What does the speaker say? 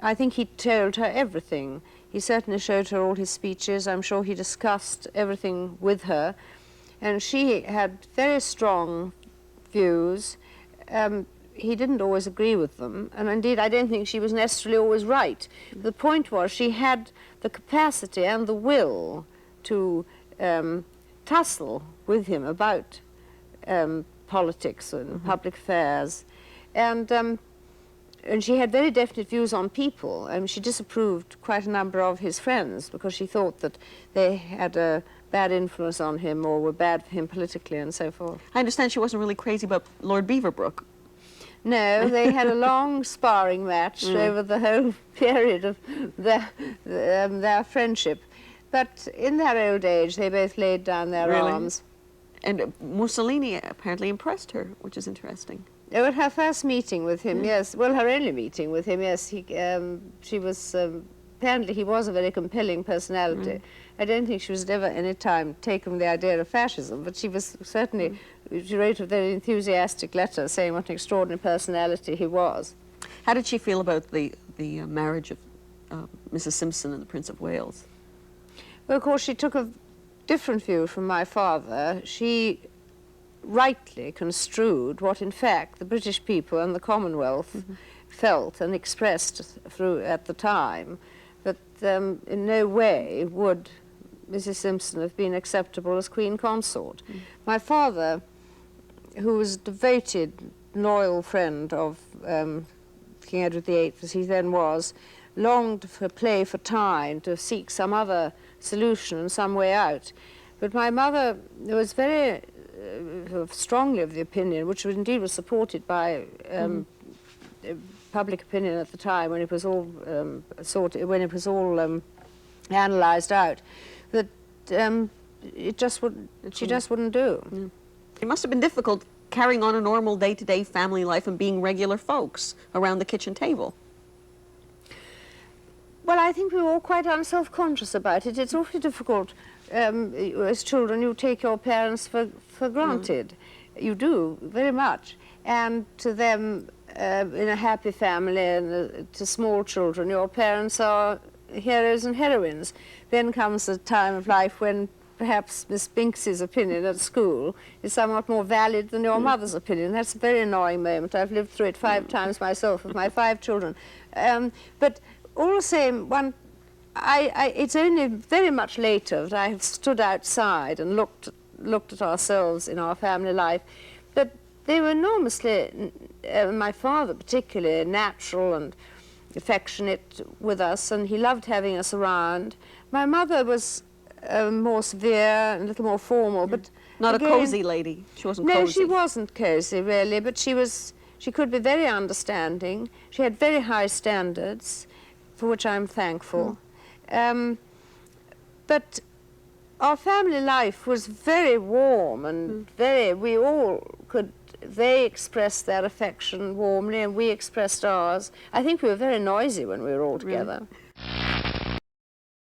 I think he told her everything. He certainly showed her all his speeches. I'm sure he discussed everything with her. And she had very strong views. He didn't always agree with them. And indeed, I don't think she was necessarily always right. The point was she had the capacity and the will to tussle with him about politics and public affairs. And she had very definite views on people. She disapproved quite a number of his friends because she thought that they had a bad influence on him or were bad for him politically and so forth. I understand she wasn't really crazy about Lord Beaverbrook. No, they had a long sparring match over the whole period of their friendship. But in their old age, they both laid down their arms. And Mussolini apparently impressed her, which is interesting. Oh, at her first meeting with him, yes. Well, her only meeting with him, yes. She was, apparently he was a very compelling personality. I don't think she was ever any time taken with the idea of fascism, but she was certainly, she wrote a very enthusiastic letter saying what an extraordinary personality he was. How did she feel about the marriage of Mrs. Simpson and the Prince of Wales? Well, of course, she took a different view from my father. She rightly construed what, in fact, the British people and the Commonwealth felt and expressed at the time, that in no way would Mrs. Simpson have been acceptable as Queen Consort. My father, who was a devoted, loyal friend of King Edward VIII, as he then was, longed for play for time, to seek some other solution and some way out. But my mother was very strongly of the opinion, which indeed was supported by public opinion at the time when it was all analysed out, that she just wouldn't do. It must have been difficult carrying on a normal day-to-day family life and being regular folks around the kitchen table. Well, I think we were all quite unself-conscious about it. It's awfully difficult. As children, you take your parents for granted. You do, very much. And to them, in a happy family, and to small children, your parents are heroes and heroines. Then comes a time of life when perhaps Miss Binks's opinion at school is somewhat more valid than your mother's opinion. That's a very annoying moment. I've lived through it 5 times myself with my 5 children. But all the same, it's only very much later that I have stood outside and looked at ourselves in our family life. But they were enormously, my father particularly, natural and affectionate with us, and he loved having us around. My mother was more severe and a little more formal, but not again, a cozy lady. She wasn't cozy. No, she wasn't cozy, really, but she could be very understanding. She had very high standards, for which I'm thankful. But our family life was very warm and they expressed their affection warmly and we expressed ours. I think we were very noisy when we were all together. Really?